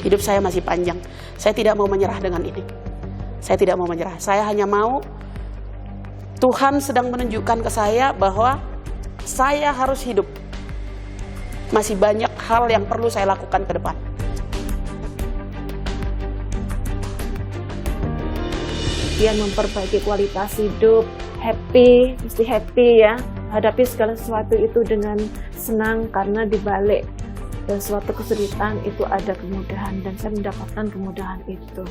Hidup saya masih panjang. Saya tidak mau menyerah dengan ini. Saya tidak mau menyerah. Saya hanya mau Tuhan sedang menunjukkan ke saya bahwa saya harus hidup. Masih banyak hal yang perlu saya lakukan ke depan. Dia memperbaiki kualitas hidup, happy, mesti happy ya. Hadapi segala sesuatu itu dengan senang karena dibalik suatu kesulitan itu ada kemudahan dan saya mendapatkan kemudahan itu.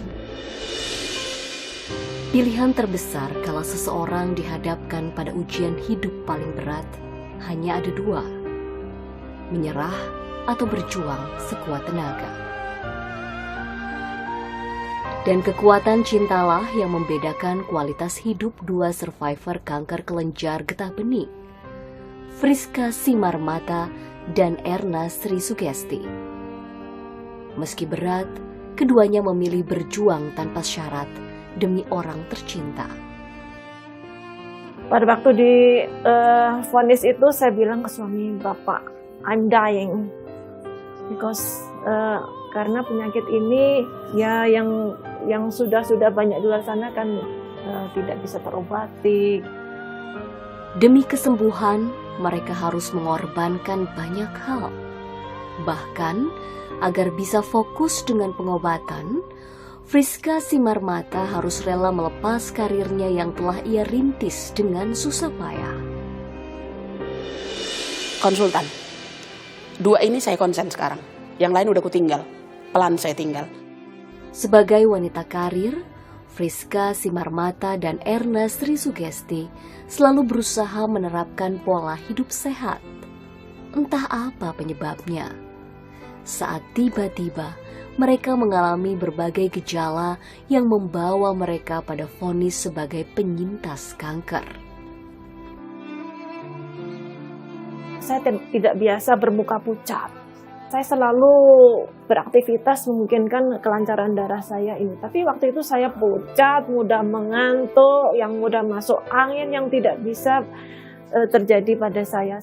Pilihan terbesar kalau seseorang dihadapkan pada ujian hidup paling berat hanya ada dua, menyerah atau berjuang sekuat tenaga. Dan kekuatan cintalah yang membedakan kualitas hidup dua survivor kanker kelenjar getah bening, Friska Simarmata dan Erna Sri Sugesti. Meski berat, keduanya memilih berjuang tanpa syarat demi orang tercinta. Pada waktu di vonis itu saya bilang ke suami, Bapak, I'm dying because karena penyakit ini ya yang sudah banyak di luar sana kan tidak bisa terobati. Demi kesembuhan, mereka harus mengorbankan banyak hal. Bahkan, agar bisa fokus dengan pengobatan, Friska Simarmata harus rela melepas karirnya yang telah ia rintis dengan susah payah. Konsultan. 2 ini saya konsen sekarang. Yang lain udah aku tinggal. Pelan saya tinggal. Sebagai wanita karir, Friska Simarmata dan Erna Sri Sugesti selalu berusaha menerapkan pola hidup sehat. Entah apa penyebabnya. Saat tiba-tiba mereka mengalami berbagai gejala yang membawa mereka pada vonis sebagai penyintas kanker. Saya tidak biasa bermuka pucat. Saya selalu beraktivitas memungkinkan kelancaran darah saya ini. Tapi waktu itu saya pucat, mudah mengantuk, yang mudah masuk angin yang tidak bisa terjadi pada saya.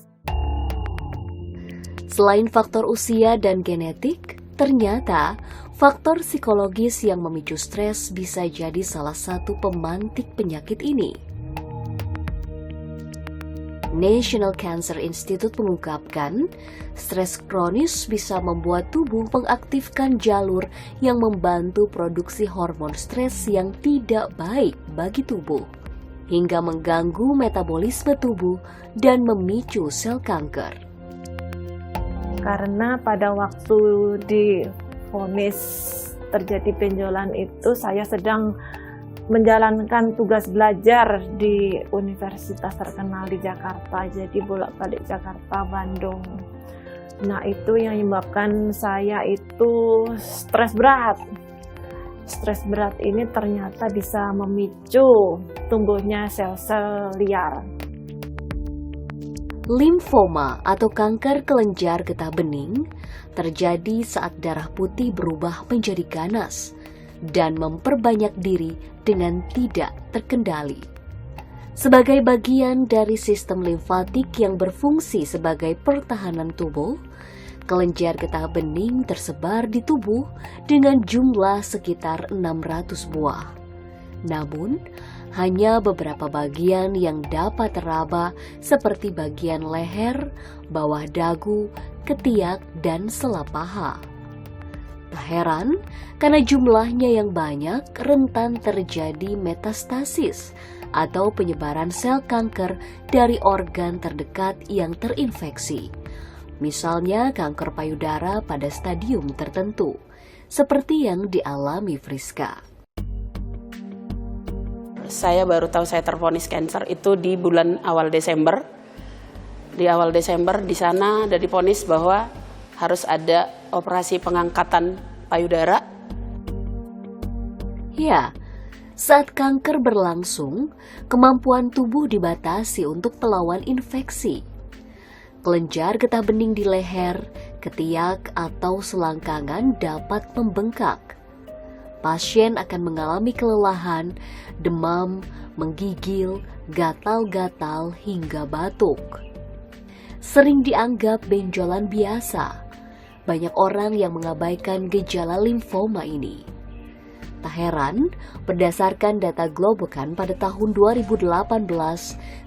Selain faktor usia dan genetik, ternyata faktor psikologis yang memicu stres bisa jadi salah satu pemantik penyakit ini. National Cancer Institute mengungkapkan, stres kronis bisa membuat tubuh mengaktifkan jalur yang membantu produksi hormon stres yang tidak baik bagi tubuh, hingga mengganggu metabolisme tubuh dan memicu sel kanker. Karena pada waktu di vonis terjadi benjolan itu, saya sedang menjalankan tugas belajar di universitas terkenal di Jakarta, jadi bolak-balik Jakarta, Bandung. Nah itu yang menyebabkan saya itu stres berat. Stres berat ini ternyata bisa memicu tumbuhnya sel-sel liar. Limfoma atau kanker kelenjar getah bening terjadi saat darah putih berubah menjadi ganas dan memperbanyak diri dengan tidak terkendali. Sebagai bagian dari sistem limfatik yang berfungsi sebagai pertahanan tubuh, kelenjar getah bening tersebar di tubuh dengan jumlah sekitar 600 buah. Namun, hanya beberapa bagian yang dapat teraba seperti bagian leher, bawah dagu, ketiak, dan sela paha. Tak heran, karena jumlahnya yang banyak, rentan terjadi metastasis atau penyebaran sel kanker dari organ terdekat yang terinfeksi. Misalnya kanker payudara pada stadium tertentu, seperti yang dialami Friska. Saya baru tahu saya tervonis kanker itu di bulan awal Desember. Di awal Desember di sana ada divonis bahwa harus ada operasi pengangkatan payudara. Ya, saat kanker berlangsung, kemampuan tubuh dibatasi untuk melawan infeksi. Kelenjar getah bening di leher, ketiak, atau selangkangan dapat membengkak. Pasien akan mengalami kelelahan, demam, menggigil, gatal-gatal, hingga batuk. Sering dianggap benjolan biasa, banyak orang yang mengabaikan gejala limfoma ini. Tak heran, berdasarkan data Globokan pada tahun 2018,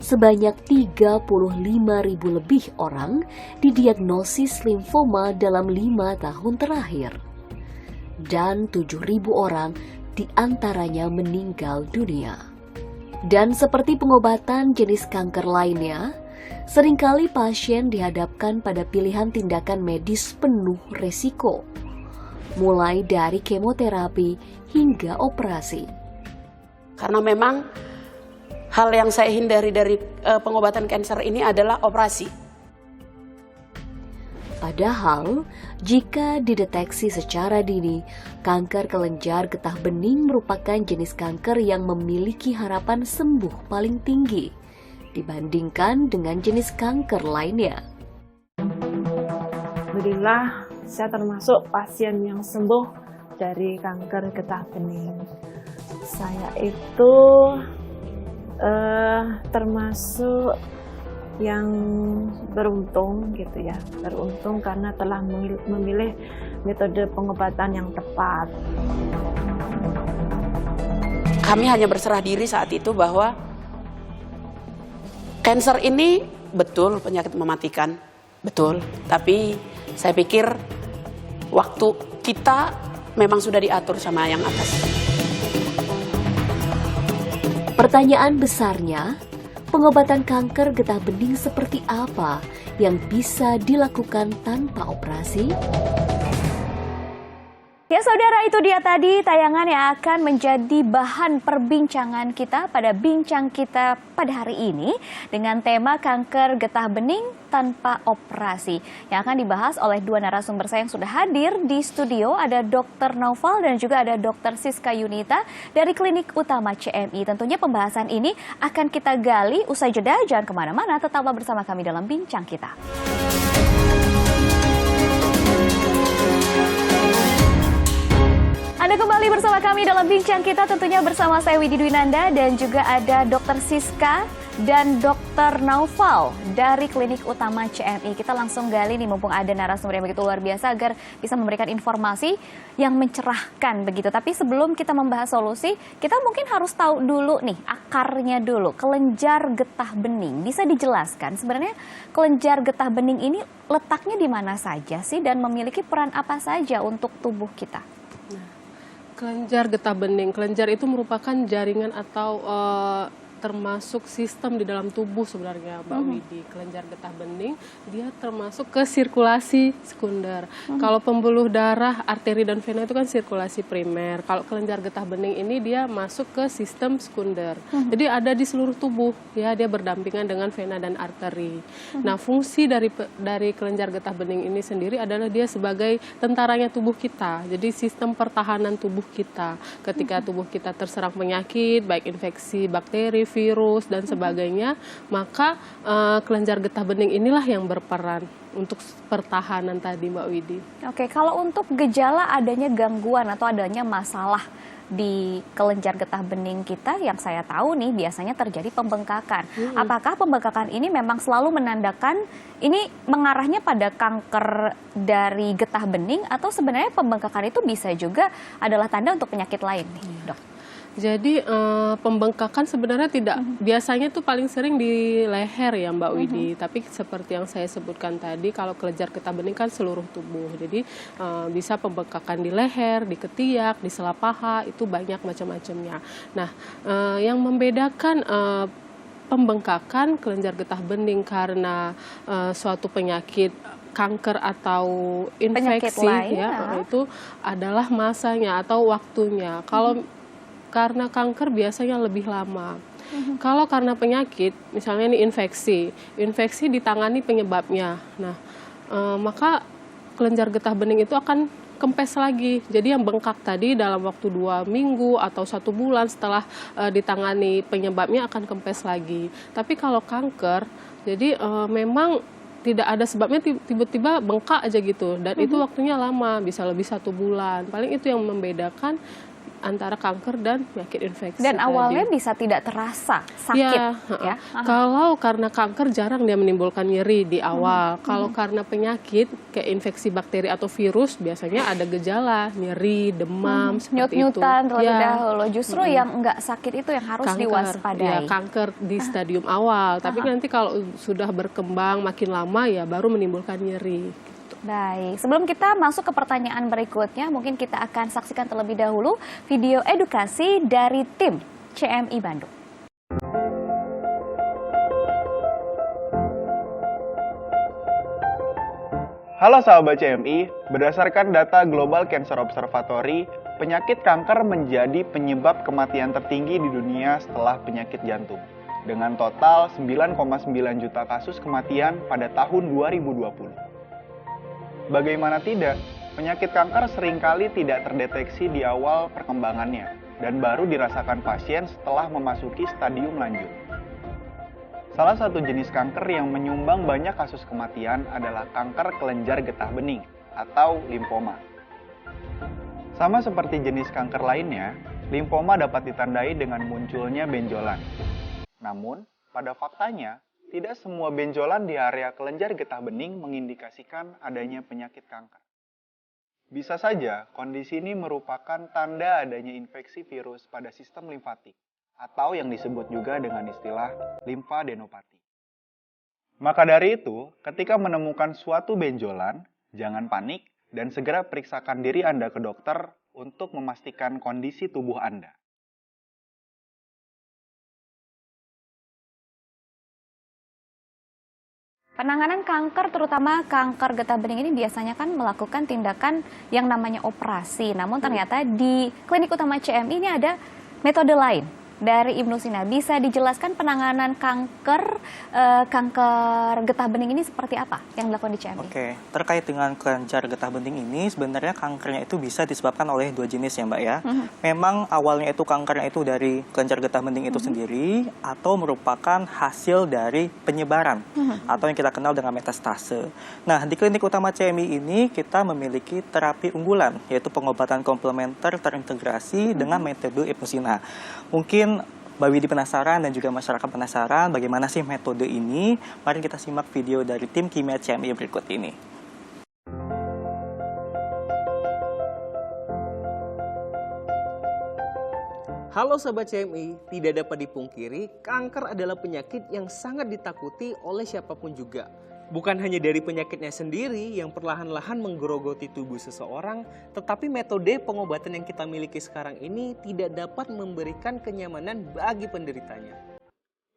sebanyak 35.000 lebih orang didiagnosis limfoma dalam 5 tahun terakhir. Dan 7.000 orang diantaranya meninggal dunia. Dan seperti pengobatan jenis kanker lainnya, seringkali pasien dihadapkan pada pilihan tindakan medis penuh resiko, mulai dari kemoterapi hingga operasi. Karena memang hal yang saya hindari dari pengobatan kanker ini adalah operasi. Padahal, jika dideteksi secara dini, kanker kelenjar getah bening merupakan jenis kanker yang memiliki harapan sembuh paling tinggi dibandingkan dengan jenis kanker lainnya. Alhamdulillah, saya termasuk pasien yang sembuh dari kanker getah bening. Saya itu termasuk yang beruntung gitu ya, beruntung karena telah memilih metode pengobatan yang tepat. Kami hanya berserah diri saat itu bahwa kanker ini betul penyakit mematikan, betul. Tapi saya pikir waktu kita memang sudah diatur sama yang atas. Pertanyaan besarnya, pengobatan kanker getah bening seperti apa yang bisa dilakukan tanpa operasi? Ya saudara, itu dia tadi tayangan yang akan menjadi bahan perbincangan kita pada bincang kita pada hari ini dengan tema kanker getah bening tanpa operasi yang akan dibahas oleh dua narasumber saya yang sudah hadir di studio. Ada Dr. Naufal dan juga ada Dr. Siska Yunita dari Klinik Utama CMI. Tentunya pembahasan ini akan kita gali usai jeda. Jangan kemana-mana, tetaplah bersama kami dalam bincang kita. Anda kembali bersama kami dalam bincang kita, tentunya bersama saya Widi Dwinanda dan juga ada Dr. Siska dan Dr. Naufal dari Klinik Utama CMI. Kita langsung gali nih, mumpung ada narasumber yang begitu luar biasa agar bisa memberikan informasi yang mencerahkan begitu. Tapi sebelum kita membahas solusi, kita mungkin harus tahu dulu nih akarnya dulu. Kelenjar getah bening, bisa dijelaskan sebenarnya kelenjar getah bening ini letaknya di mana saja sih dan memiliki peran apa saja untuk tubuh kita? Kelenjar getah bening, kelenjar itu merupakan jaringan atau termasuk sistem di dalam tubuh sebenarnya, Mbak Widi. Kelenjar getah bening dia termasuk ke sirkulasi sekunder. Kalau pembuluh darah, arteri dan vena itu kan sirkulasi primer. Kalau kelenjar getah bening ini dia masuk ke sistem sekunder. Jadi ada di seluruh tubuh, ya, dia berdampingan dengan vena dan arteri. Nah, fungsi dari kelenjar getah bening ini sendiri adalah dia sebagai tentaranya tubuh kita. Jadi sistem pertahanan tubuh kita. Ketika tubuh kita terserang penyakit, baik infeksi bakteri, virus dan sebagainya, maka kelenjar getah bening inilah yang berperan untuk pertahanan tadi, Mbak Widi. Oke, kalau untuk gejala adanya gangguan atau adanya masalah di kelenjar getah bening kita, yang saya tahu nih biasanya terjadi pembengkakan. Apakah pembengkakan ini memang selalu menandakan ini mengarahnya pada kanker dari getah bening, atau sebenarnya pembengkakan itu bisa juga adalah tanda untuk penyakit lain nih, Dok? Jadi pembengkakan sebenarnya tidak, biasanya tuh paling sering di leher ya, Mbak Widi. Tapi seperti yang saya sebutkan tadi, kalau kelenjar getah bening kan seluruh tubuh. Jadi bisa pembengkakan di leher, di ketiak, di sela paha, itu banyak macam-macamnya. Nah, yang membedakan pembengkakan kelenjar getah bening karena suatu penyakit kanker atau infeksi ya, itu adalah masanya atau waktunya. Karena kanker biasanya lebih lama. Kalau karena penyakit, misalnya ini infeksi ditangani penyebabnya. Nah, maka kelenjar getah bening itu akan kempes lagi. Jadi yang bengkak tadi dalam waktu 2 minggu atau 1 bulan setelah ditangani penyebabnya akan kempes lagi. Tapi kalau kanker, jadi memang tidak ada sebabnya, tiba-tiba bengkak aja gitu. Dan itu waktunya lama, bisa lebih 1 bulan. Paling itu yang membedakan antara kanker dan penyakit infeksi. Dan awalnya tadi. bisa tidak terasa sakit, ya? Kalau karena kanker jarang dia menimbulkan nyeri di awal. Kalau karena penyakit kayak infeksi bakteri atau virus biasanya ada gejala nyeri, demam, seperti itu. Nyut-nyutan terlebih dahulu. Justru yang enggak sakit itu yang harus diwaspadai. Ya, kanker di stadium awal. Tapi nanti kalau sudah berkembang makin lama ya baru menimbulkan nyeri. Baik, sebelum kita masuk ke pertanyaan berikutnya, mungkin kita akan saksikan terlebih dahulu video edukasi dari tim CMI Bandung. Halo sahabat CMI, berdasarkan data Global Cancer Observatory, penyakit kanker menjadi penyebab kematian tertinggi di dunia setelah penyakit jantung. Dengan total 9,9 juta kasus kematian pada tahun 2020. Bagaimana tidak, penyakit kanker seringkali tidak terdeteksi di awal perkembangannya dan baru dirasakan pasien setelah memasuki stadium lanjut. Salah satu jenis kanker yang menyumbang banyak kasus kematian adalah kanker kelenjar getah bening atau limfoma. Sama seperti jenis kanker lainnya, limfoma dapat ditandai dengan munculnya benjolan. Namun, pada faktanya, tidak semua benjolan di area kelenjar getah bening mengindikasikan adanya penyakit kanker. Bisa saja kondisi ini merupakan tanda adanya infeksi virus pada sistem limfatik, atau yang disebut juga dengan istilah limfadenopati. Maka dari itu, ketika menemukan suatu benjolan, jangan panik dan segera periksakan diri Anda ke dokter untuk memastikan kondisi tubuh Anda. Penanganan kanker, terutama kanker getah bening ini biasanya kan melakukan tindakan yang namanya operasi. Namun ternyata di Klinik Utama CMI ini ada metode lain dari Ibnu Sina. Bisa dijelaskan penanganan kanker getah bening ini seperti apa yang dilakukan di CMI? Oke, terkait dengan kelenjar getah bening ini, sebenarnya kankernya itu bisa disebabkan oleh dua jenis ya Mbak ya. Memang awalnya itu kankernya itu dari kelenjar getah bening itu sendiri, atau merupakan hasil dari penyebaran, atau yang kita kenal dengan metastase. Nah, di Klinik Utama CMI ini kita memiliki terapi unggulan, yaitu pengobatan komplementer terintegrasi dengan metode Ibnu Sina. Mungkin Mbak Widi penasaran dan juga masyarakat penasaran bagaimana sih metode ini? Mari kita simak video dari tim kimia CMI berikut ini. Halo Sobat CMI, tidak dapat dipungkiri, kanker adalah penyakit yang sangat ditakuti oleh siapapun juga. Bukan hanya dari penyakitnya sendiri yang perlahan-lahan menggerogoti tubuh seseorang, tetapi metode pengobatan yang kita miliki sekarang ini tidak dapat memberikan kenyamanan bagi penderitanya.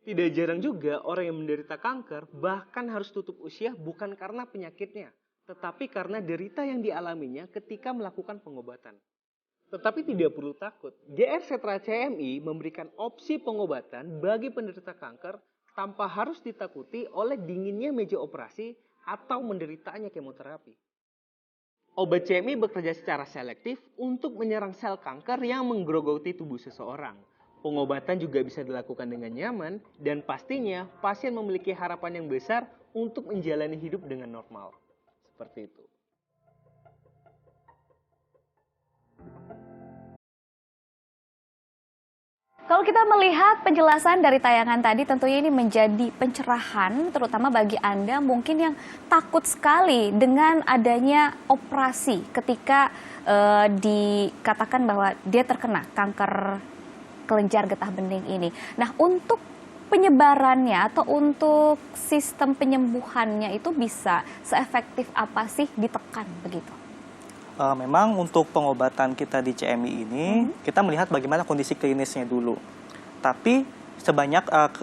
Tidak jarang juga orang yang menderita kanker bahkan harus tutup usia bukan karena penyakitnya, tetapi karena derita yang dialaminya ketika melakukan pengobatan. Tetapi tidak perlu takut, GR Setra CMI memberikan opsi pengobatan bagi penderita kanker tanpa harus ditakuti oleh dinginnya meja operasi atau menderitanya kemoterapi. Obat CMI bekerja secara selektif untuk menyerang sel kanker yang menggerogoti tubuh seseorang. Pengobatan juga bisa dilakukan dengan nyaman dan pastinya pasien memiliki harapan yang besar untuk menjalani hidup dengan normal. Seperti itu. Kalau kita melihat penjelasan dari tayangan tadi, tentunya ini menjadi pencerahan terutama bagi Anda mungkin yang takut sekali dengan adanya operasi ketika dikatakan bahwa dia terkena kanker kelenjar getah bening ini. Nah, untuk penyebarannya atau untuk sistem penyembuhannya itu bisa seefektif apa sih ditekan begitu? Memang untuk pengobatan kita di CMI ini, kita melihat bagaimana kondisi klinisnya dulu. Tapi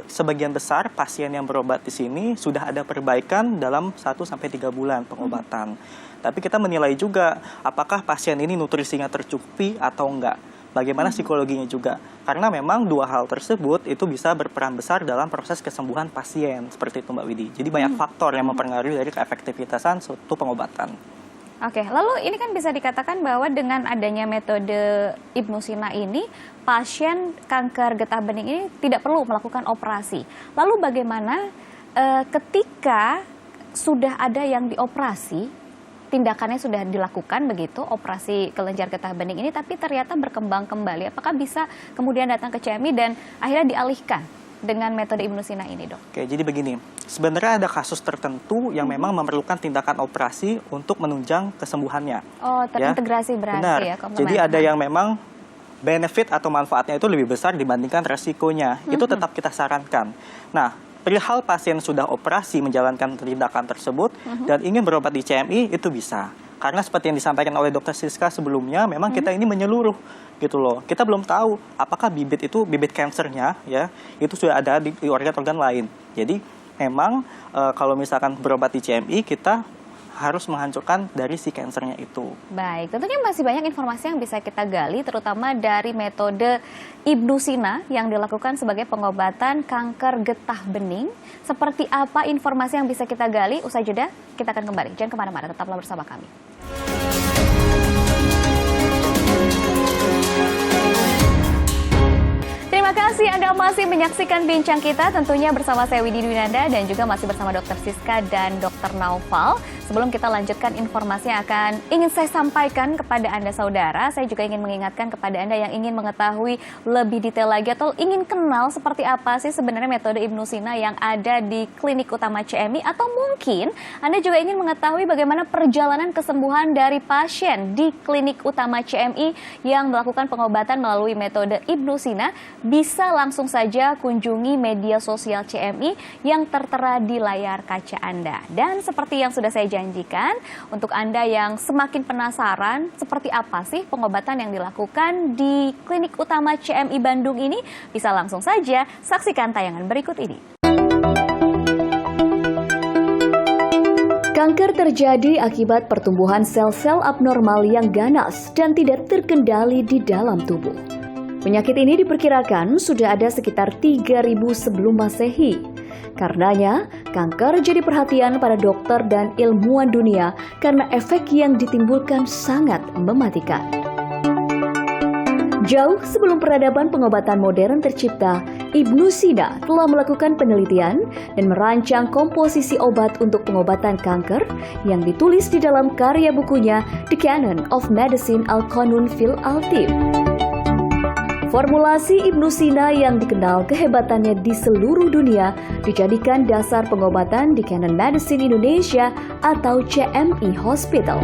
sebagian besar pasien yang berobat di sini sudah ada perbaikan dalam 1-3 bulan pengobatan. Tapi kita menilai juga apakah pasien ini nutrisinya tercukupi atau enggak. Bagaimana psikologinya juga. Karena memang dua hal tersebut itu bisa berperan besar dalam proses kesembuhan pasien. Seperti itu Mbak Widi. Jadi banyak faktor yang mempengaruhi dari keefektivitasan suatu pengobatan. Oke, lalu ini kan bisa dikatakan bahwa dengan adanya metode Ibnu Sina ini, pasien kanker getah bening ini tidak perlu melakukan operasi. Lalu bagaimana ketika sudah ada yang dioperasi, tindakannya sudah dilakukan begitu, operasi kelenjar getah bening ini, tapi ternyata berkembang kembali. Apakah bisa kemudian datang ke CMI dan akhirnya dialihkan dengan metode Ibnu Sina ini, Dok? Oke, jadi begini, sebenarnya ada kasus tertentu yang memang memerlukan tindakan operasi untuk menunjang kesembuhannya. Oh, terintegrasi berarti Benar. ya, komplementer. Jadi ada yang memang benefit atau manfaatnya itu lebih besar dibandingkan resikonya. Itu tetap kita sarankan. Nah, perihal pasien sudah operasi menjalankan tindakan tersebut dan ingin berobat di CMI, itu bisa. Karena seperti yang disampaikan oleh Dr. Siska sebelumnya, memang kita ini menyeluruh gitu loh. Kita belum tahu apakah bibit kansernya ya itu sudah ada di organ-organ lain. Jadi memang kalau misalkan berobat di CMI, kita harus menghancurkan dari si kansernya itu. Baik, tentunya masih banyak informasi yang bisa kita gali, terutama dari metode Ibnu Sina yang dilakukan sebagai pengobatan kanker getah bening. Seperti apa informasi yang bisa kita gali? Usai jeda, kita akan kembali. Jangan kemana-mana, tetaplah bersama kami. Terima kasih Anda masih menyaksikan bincang kita, tentunya bersama saya Widi Dwinanda dan juga masih bersama Dr. Siska dan Dr. Naufal. Sebelum kita lanjutkan informasi yang ingin saya sampaikan kepada Anda saudara, saya juga ingin mengingatkan kepada Anda yang ingin mengetahui lebih detail lagi atau ingin kenal seperti apa sih sebenarnya metode Ibnu Sina yang ada di Klinik Utama CMI, atau mungkin Anda juga ingin mengetahui bagaimana perjalanan kesembuhan dari pasien di Klinik Utama CMI yang melakukan pengobatan melalui metode Ibnu Sina, bisa langsung saja kunjungi media sosial CMI yang tertera di layar kaca Anda. Dan seperti yang sudah saya janjikan, untuk Anda yang semakin penasaran seperti apa sih pengobatan yang dilakukan di Klinik Utama CMI Bandung ini, bisa langsung saja saksikan tayangan berikut ini. Kanker terjadi akibat pertumbuhan sel-sel abnormal yang ganas dan tidak terkendali di dalam tubuh. Penyakit ini diperkirakan sudah ada sekitar 3.000 sebelum Masehi. Karenanya, kanker jadi perhatian para dokter dan ilmuwan dunia karena efek yang ditimbulkan sangat mematikan. Jauh sebelum peradaban pengobatan modern tercipta, Ibnu Sina telah melakukan penelitian dan merancang komposisi obat untuk pengobatan kanker yang ditulis di dalam karya bukunya The Canon of Medicine Al-Qanun fil Al-Tib. Formulasi Ibnu Sina yang dikenal kehebatannya di seluruh dunia dijadikan dasar pengobatan di Canon Medicine Indonesia atau CMI Hospital.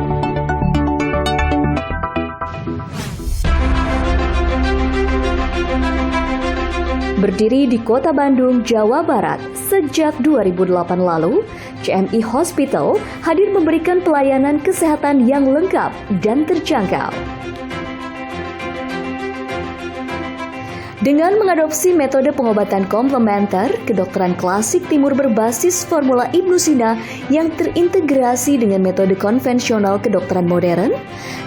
Berdiri di Kota Bandung, Jawa Barat sejak 2008 lalu, CMI Hospital hadir memberikan pelayanan kesehatan yang lengkap dan terjangkau. Dengan mengadopsi metode pengobatan komplementer, kedokteran klasik timur berbasis formula Ibnu Sina yang terintegrasi dengan metode konvensional kedokteran modern,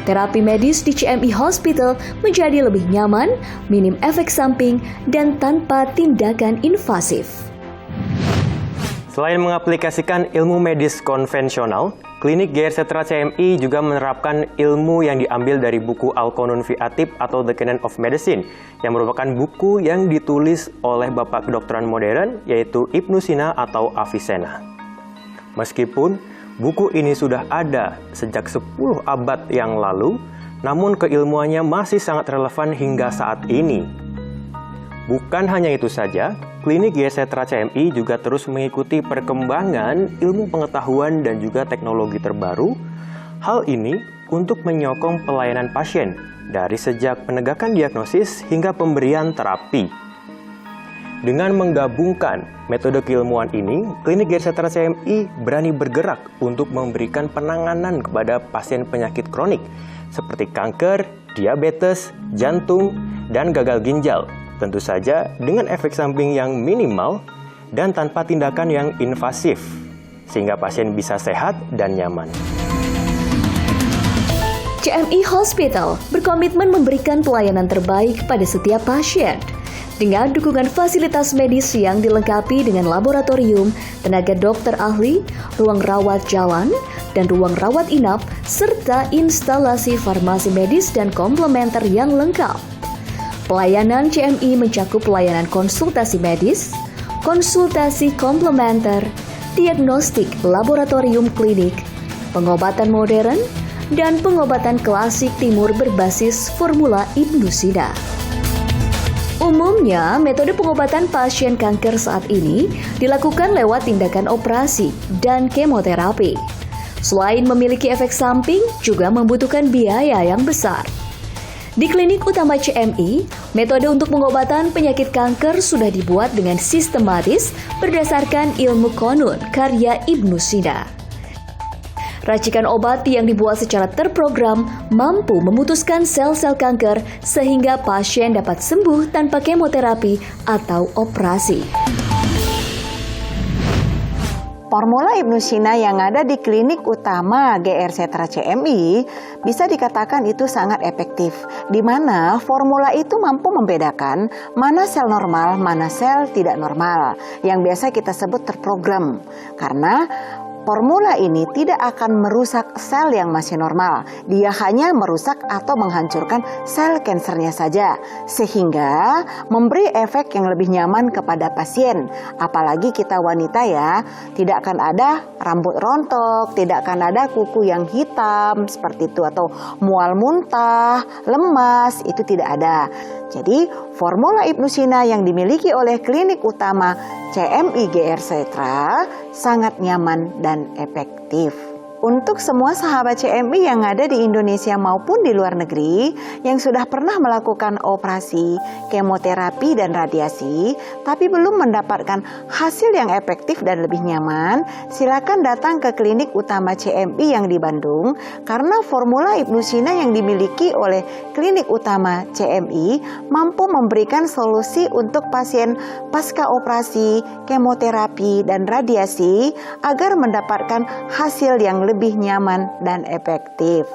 terapi medis di CMI Hospital menjadi lebih nyaman, minim efek samping, dan tanpa tindakan invasif. Selain mengaplikasikan ilmu medis konvensional, Klinik GR Setra CMI juga menerapkan ilmu yang diambil dari buku Al-Qanun fi Al-Tib atau The Canon of Medicine, yang merupakan buku yang ditulis oleh Bapak Kedokteran Modern, yaitu Ibnu Sina atau Avicenna. Meskipun buku ini sudah ada sejak 10 abad yang lalu, namun keilmuannya masih sangat relevan hingga saat ini. Bukan hanya itu saja, Klinik GR Setra CMI juga terus mengikuti perkembangan ilmu pengetahuan dan juga teknologi terbaru. Hal ini untuk menyokong pelayanan pasien dari sejak penegakan diagnosis hingga pemberian terapi. Dengan menggabungkan metode keilmuan ini, Klinik GR Setra CMI berani bergerak untuk memberikan penanganan kepada pasien penyakit kronik seperti kanker, diabetes, jantung, dan gagal ginjal. Tentu saja dengan efek samping yang minimal dan tanpa tindakan yang invasif, sehingga pasien bisa sehat dan nyaman. CMI Hospital berkomitmen memberikan pelayanan terbaik pada setiap pasien dengan dukungan fasilitas medis yang dilengkapi dengan laboratorium, tenaga dokter ahli, ruang rawat jalan, dan ruang rawat inap, serta instalasi farmasi medis dan komplementer yang lengkap. Pelayanan CMI mencakup pelayanan konsultasi medis, konsultasi komplementer, diagnostik laboratorium klinik, pengobatan modern, dan pengobatan klasik timur berbasis formula Ibnu Sina. Umumnya, metode pengobatan pasien kanker saat ini dilakukan lewat tindakan operasi dan kemoterapi. Selain memiliki efek samping, juga membutuhkan biaya yang besar. Di klinik utama CMI, metode untuk pengobatan penyakit kanker sudah dibuat dengan sistematis berdasarkan ilmu konun karya Ibnu Sina. Racikan obat yang dibuat secara terprogram mampu memutuskan sel-sel kanker sehingga pasien dapat sembuh tanpa kemoterapi atau operasi. Formula Ibnu Sina yang ada di klinik utama GR Setra CMI bisa dikatakan itu sangat efektif, di mana formula itu mampu membedakan mana sel normal, mana sel tidak normal, yang biasa kita sebut terprogram. Karena formula ini tidak akan merusak sel yang masih normal. Dia hanya merusak atau menghancurkan sel kansernya saja. Sehingga memberi efek yang lebih nyaman kepada pasien. Apalagi kita wanita ya, tidak akan ada rambut rontok, tidak akan ada kuku yang hitam seperti itu. Atau mual muntah, lemas, itu tidak ada. Jadi formula Ibnu Sina yang dimiliki oleh klinik utama CMI GR Setra sangat nyaman dan efektif. Untuk semua sahabat CMI yang ada di Indonesia maupun di luar negeri yang sudah pernah melakukan operasi, kemoterapi dan radiasi, tapi belum mendapatkan hasil yang efektif dan lebih nyaman, silakan datang ke klinik utama CMI yang di Bandung, karena formula Ibnu Sina yang dimiliki oleh klinik utama CMI mampu memberikan solusi untuk pasien pasca operasi, kemoterapi dan radiasi agar mendapatkan hasil yang lebih nyaman dan efektif.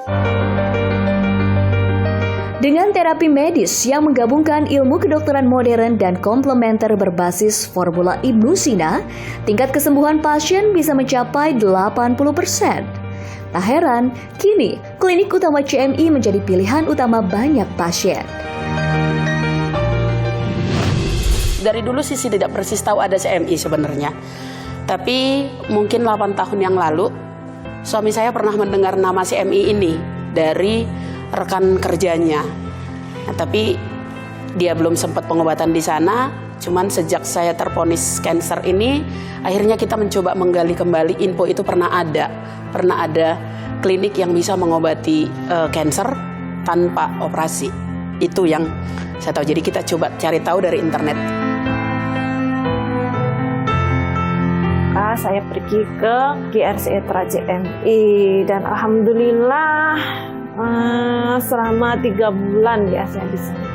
Dengan terapi medis yang menggabungkan ilmu kedokteran modern dan komplementer berbasis formula Ibnu Sina, tingkat kesembuhan pasien bisa mencapai 80%. Tak heran, kini klinik utama CMI menjadi pilihan utama banyak pasien. Dari dulu Sisi tidak persis tahu ada CMI sebenarnya. Tapi mungkin 8 tahun yang lalu, suami saya pernah mendengar nama CMI ini dari rekan kerjanya. Nah, tapi dia belum sempat pengobatan di sana. Cuman sejak saya terponis kanker ini, akhirnya kita mencoba menggali kembali info itu pernah ada klinik yang bisa mengobati kanker tanpa operasi. Itu yang saya tahu. Jadi kita coba cari tahu dari internet. Saya pergi ke GR Setra CMI dan alhamdulillah selama 3 bulan ya saya di sana.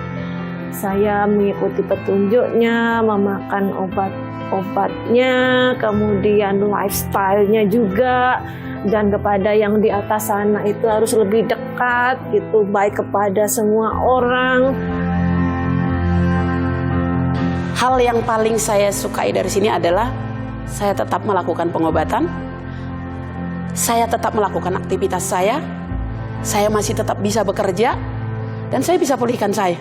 Saya mengikuti petunjuknya, memakan obat-obatnya, kemudian lifestyle-nya juga, dan kepada yang di atas sana itu harus lebih dekat gitu, baik kepada semua orang. Hal yang paling saya sukai dari sini adalah saya tetap melakukan pengobatan, saya tetap melakukan aktivitas saya masih tetap bisa bekerja, dan saya bisa pulihkan saya.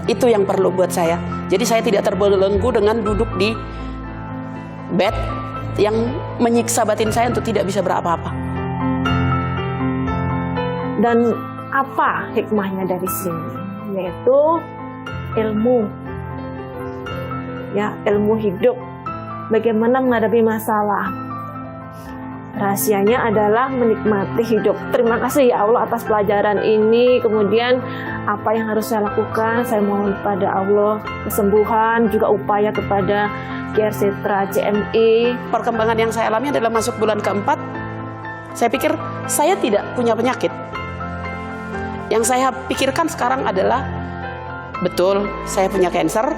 Itu yang perlu buat saya. Jadi saya tidak terbelenggu dengan duduk di bed yang menyiksa batin saya untuk tidak bisa berapa-apa. Dan apa hikmahnya dari sini? Yaitu ilmu. Ya, ilmu hidup. Bagaimana menghadapi masalah. Rahasianya adalah menikmati hidup. Terima kasih ya Allah atas pelajaran ini. Kemudian apa yang harus saya lakukan, saya mohon pada Allah kesembuhan, juga upaya kepada GR Setra CMI. Perkembangan yang saya alami adalah masuk bulan keempat. Saya pikir saya tidak punya penyakit. Yang saya pikirkan sekarang adalah, betul saya punya kanker,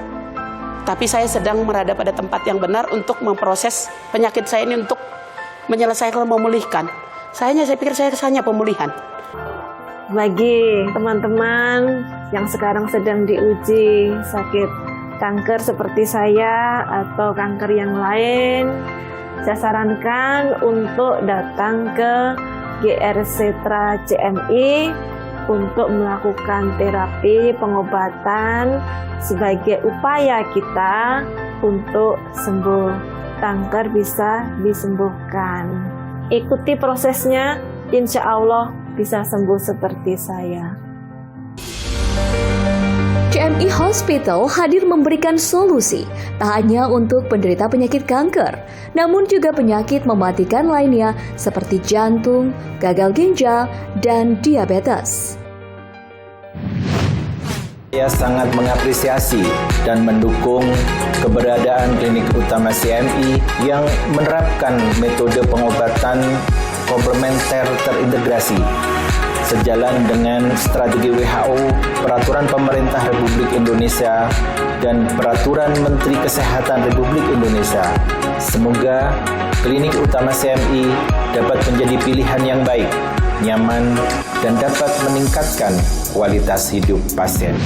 tapi saya sedang berada pada tempat yang benar untuk memproses penyakit saya ini, untuk menyelesaikan, memulihkan. Saya pikir saya hanya pemulihan. Bagi teman-teman yang sekarang sedang diuji sakit kanker seperti saya atau kanker yang lain, saya sarankan untuk datang ke GR Setra CMI untuk melakukan terapi pengobatan sebagai upaya kita untuk sembuh. Kanker bisa disembuhkan. ikuti prosesnya, insya Allah bisa sembuh seperti saya. CMI Hospital hadir memberikan solusi tak hanya untuk penderita penyakit kanker, namun juga penyakit mematikan lainnya seperti jantung, gagal ginjal, dan diabetes. Saya sangat mengapresiasi dan mendukung keberadaan Klinik Utama CMI yang menerapkan metode pengobatan komplementer terintegrasi sejalan dengan strategi WHO, peraturan pemerintah Republik Indonesia, dan peraturan Menteri Kesehatan Republik Indonesia. Semoga Klinik Utama CMI dapat menjadi pilihan yang baik, nyaman, dan dapat meningkatkan kualitas hidup pasien.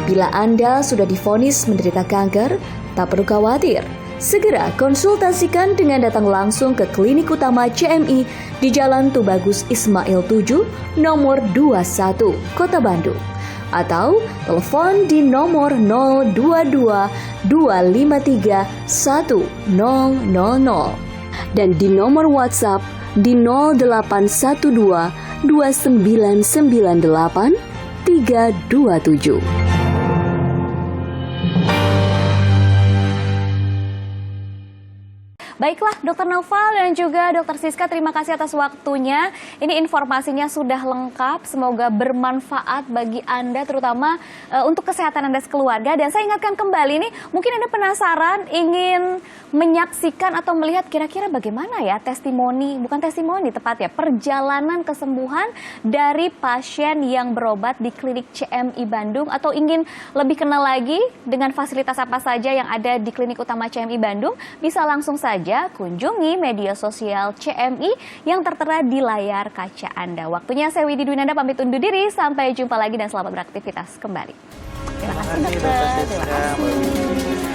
Bila Anda sudah divonis menderita kanker, tak perlu khawatir. Segera konsultasikan dengan datang langsung ke Klinik Utama CMI di Jalan Tubagus Ismail 7, nomor 21, Kota Bandung. Atau telepon di nomor 022 253 1000 dan di nomor WhatsApp di 0812 2998 327. Baiklah, Dr. Naufal dan juga Dr. Siska, terima kasih atas waktunya. Ini informasinya sudah lengkap, semoga bermanfaat bagi Anda, terutama untuk kesehatan Anda sekeluarga. Dan saya ingatkan kembali nih, mungkin Anda penasaran ingin menyaksikan atau melihat kira-kira bagaimana ya bukan testimoni tepatnya, perjalanan kesembuhan dari pasien yang berobat di Klinik CMI Bandung, atau ingin lebih kenal lagi dengan fasilitas apa saja yang ada di Klinik Utama CMI Bandung, bisa langsung saja kunjungi media sosial CMI yang tertera di layar kaca Anda. Waktunya saya Widi Dwinanda pamit undur diri, sampai jumpa lagi dan selamat beraktivitas kembali. Terima kasih dokter. Terima kasih.